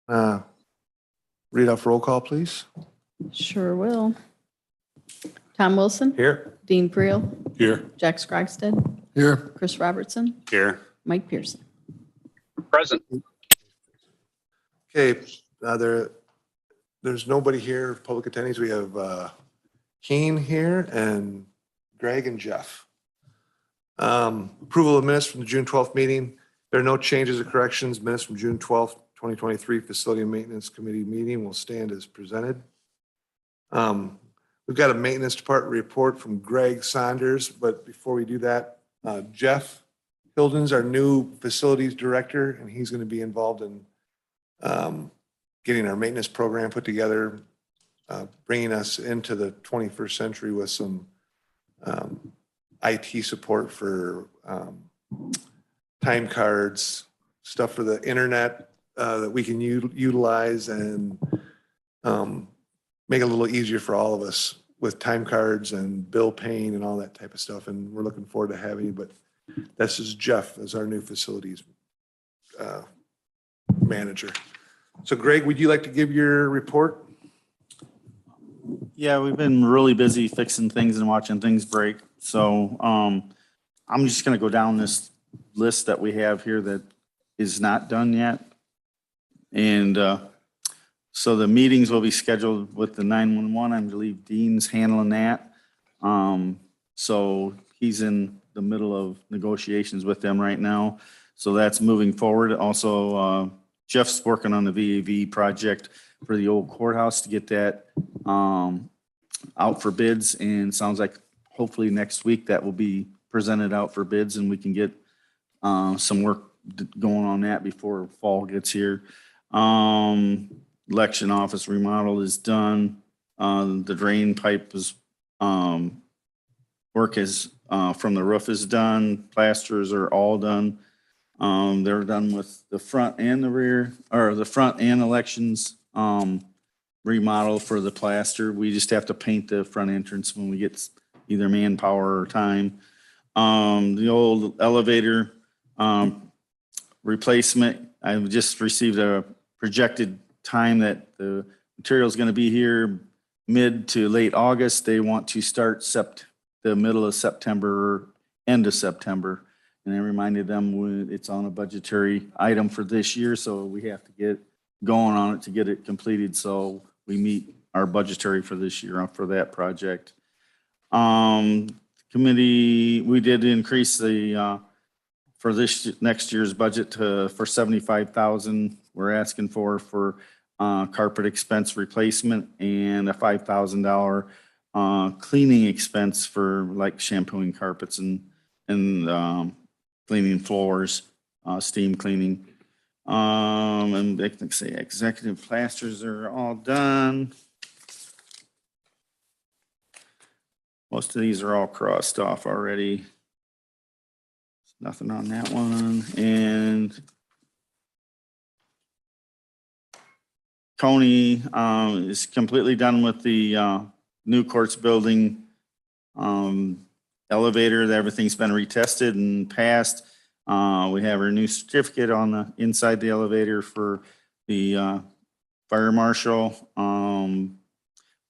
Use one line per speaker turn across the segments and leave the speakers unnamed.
Uh, Read off roll call, please.
Sure will. Tom Wilson,
Here.
Dean Creel,
Here.
Jack Scrogstead,
Here.
Chris Robertson,
Here.
Mike Pearson.
Present.
Okay, there's nobody here, public attendees. We have Keen here and Greg and Jeff. Approval of minutes from the June 12th meeting. There are no changes or corrections. Minutes from June 12th, 2023 Facility and Maintenance Committee meeting will stand as presented. We've got a maintenance department report from Greg Saunders, but before we do that, Jeff Hilden's our new facilities director, and he's going to be involved in getting our maintenance program put together, bringing us into the 21st century with some IT support for time cards, stuff for the internet that we can utilize and make it a little easier for all of us with time cards and bill paying and all that type of stuff. And we're looking forward to having you, but this is Jeff as our new facilities manager. So Greg, would you like to give your report?
Yeah, we've been really busy fixing things and watching things break. So I'm just gonna go down this list that we have here that is not done yet. And so the meetings will be scheduled with the 911. I believe Dean's handling that. So he's in the middle of negotiations with them right now. So that's moving forward. Also, Jeff's working on the VAV project for the old courthouse to get that out for bids, and sounds like hopefully next week that will be presented out for bids and we can get some work going on that before fall gets here. Election office remodel is done. The drain pipe is work is from the roof is done. Plasters are all done. They're done with the front and the rear, or the front and elections remodel for the plaster. We just have to paint the front entrance when we get either manpower or time. The old elevator replacement, I've just received a projected time that the material is going to be here mid to late August. They want to start the middle of September, end of September. And I reminded them it's on a budgetary item for this year, so we have to get going on it to get it completed. So we meet our budgetary for this year for that project. Committee, we did increase the for this next year's budget for 75,000. We're asking for carpet expense replacement and a $5,000 cleaning expense for like shampooing carpets and cleaning floors, steam cleaning. And they can say executive plasters are all done. Most of these are all crossed off already. Nothing on that one. And Coney is completely done with the new courts building elevator. Everything's been retested and passed. We have our new certificate on the inside the elevator for the fire marshal. Then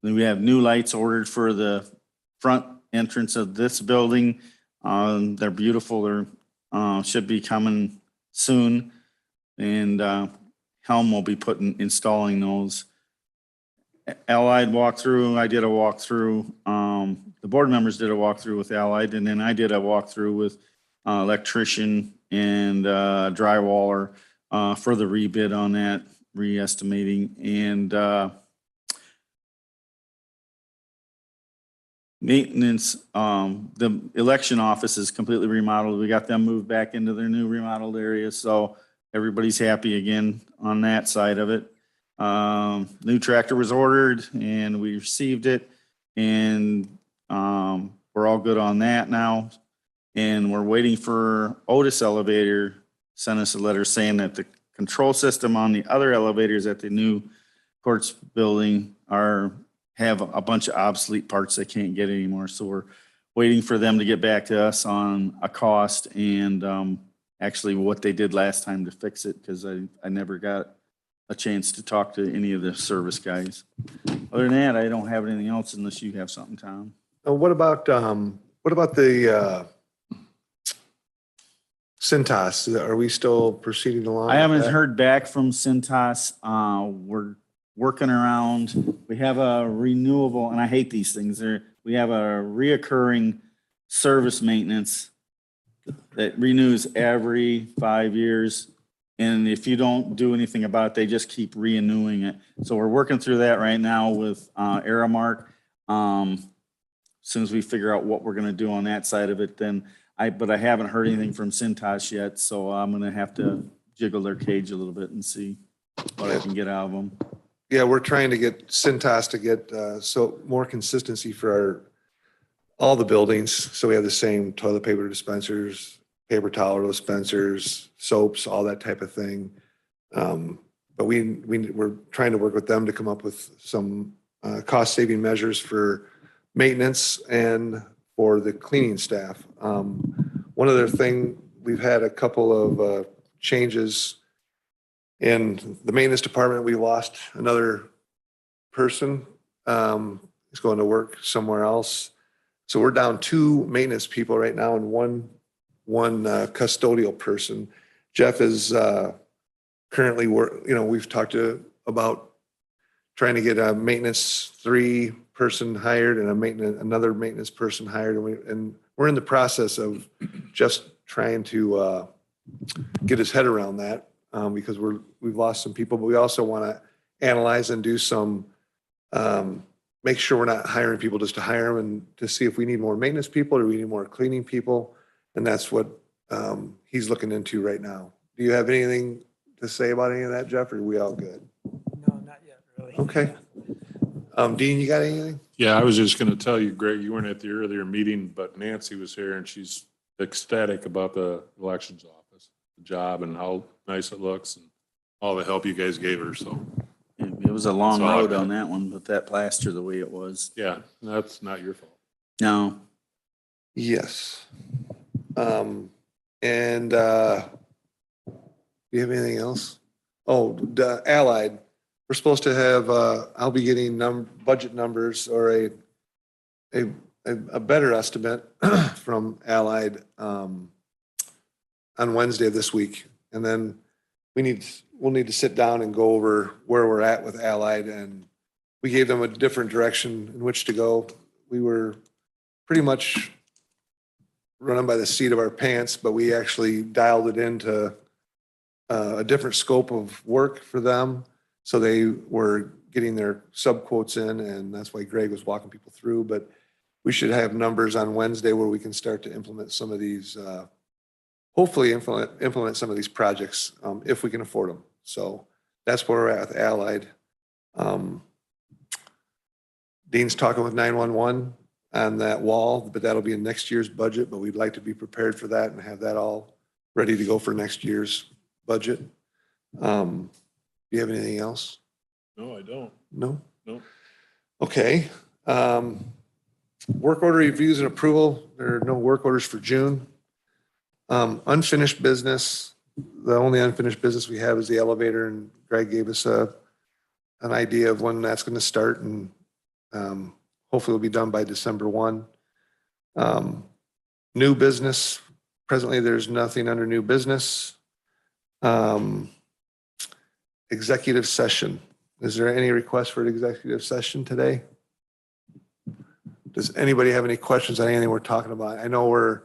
we have new lights ordered for the front entrance of this building. They're beautiful. They're should be coming soon, and Helm will be installing those. Allied walkthrough. I did a walkthrough. The board members did a walkthrough with Allied, and then I did a walkthrough with electrician and drywaller for the rebid on that, re-estimating. And maintenance, the election office is completely remodeled. We got them moved back into their new remodeled area, so everybody's happy again on that side of it. New tractor was ordered and we received it, and we're all good on that now. And we're waiting for Otis Elevator sent us a letter saying that the control system on the other elevators at the new courts building have a bunch of obsolete parts they can't get anymore. So we're waiting for them to get back to us on a cost and actually what they did last time to fix it, because I never got a chance to talk to any of the service guys. Other than that, I don't have anything else unless you have something, Tom.
What about the Cintas? Are we still proceeding along?
I haven't
with that?
heard back from Cintas. We're working around, we have a renewable, and I hate these things, we have a reoccurring service maintenance that renews every 5 years. And if you don't do anything about it, they just keep renewing it. So we're working through that right now with Aramark. As soon as we figure out what we're gonna do on that side of it, then but I haven't heard anything from Cintas yet, so I'm gonna have to jiggle their cage a little bit and see what I can get out of them.
Yeah, we're trying to get Cintas to get so more consistency for all the buildings. So we have the same toilet paper dispensers, paper towel dispensers, soaps, all that type of thing. But we're trying to work with them to come up with some cost saving measures for maintenance and for the cleaning staff. One other thing, we've had a couple of changes in the maintenance department. We lost another person. He's going to work somewhere else. So we're down 2 maintenance people right now and one custodial person. Jeff is currently we've talked about trying to get a maintenance 3 person hired and another maintenance person hired. And we're in the process of just trying to get his head around that because we've lost some people, but we also want to analyze and do some, make sure we're not hiring people just to hire them and to see if we need more maintenance people or we need more cleaning people. And that's what he's looking into right now. Do you have anything to say about any of that, Jeff, or are we all good?
No, not yet, really.
Okay. Dean, you got anything?
Yeah, I was just going to tell you, Greg, you weren't at the earlier meeting, but Nancy was here and she's ecstatic about the elections office, the job and how nice it looks and all the help you guys gave her. So,
It was a long
That's all I've
road
got.
on that one, with that plaster the way it was.
yeah, that's not your fault.
No,
Yes. And do you have anything else? Oh, the Allied. We're supposed to have, I'll be getting budget numbers or a better estimate from Allied on Wednesday of this week. And then we'll need to sit down and go over where we're at with Allied, and we gave them a different direction in which to go. We were pretty much running by the seat of our pants, but we actually dialed it into a different scope of work for them. So they were getting their subquotes in, and that's why Greg was walking people through. But we should have numbers on Wednesday where we can start to implement some of these, hopefully implement some of these projects if we can afford them. So that's where we're at with Allied. Dean's talking with 911 on that wall, but that'll be in next year's budget, but we'd like to be prepared for that and have that all ready to go for next year's budget. Do you have anything else?
No, I don't.
No?
No.
Okay. Work order reviews and approval. There are no work orders for June. Unfinished business. The only unfinished business we have is the elevator, and Greg gave us an idea of when that's going to start, and hopefully it'll be done by December 1. New business. Presently, there's nothing under new business. Executive session. Is there any request for an executive session today? Does anybody have any questions on anything we're talking about? I know we're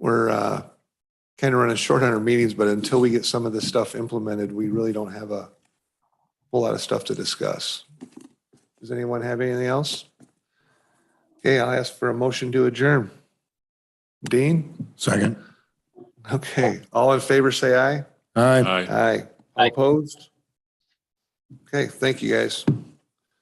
kind of running short on our meetings, but until we get some of this stuff implemented, we really don't have a whole lot of stuff to discuss. Does anyone have anything else? Okay, I'll ask for a motion to adjourn. Dean?
Second.
Okay, all in favor, say aye.
Aye.
Aye.
Aye. All opposed? Okay, thank you, guys.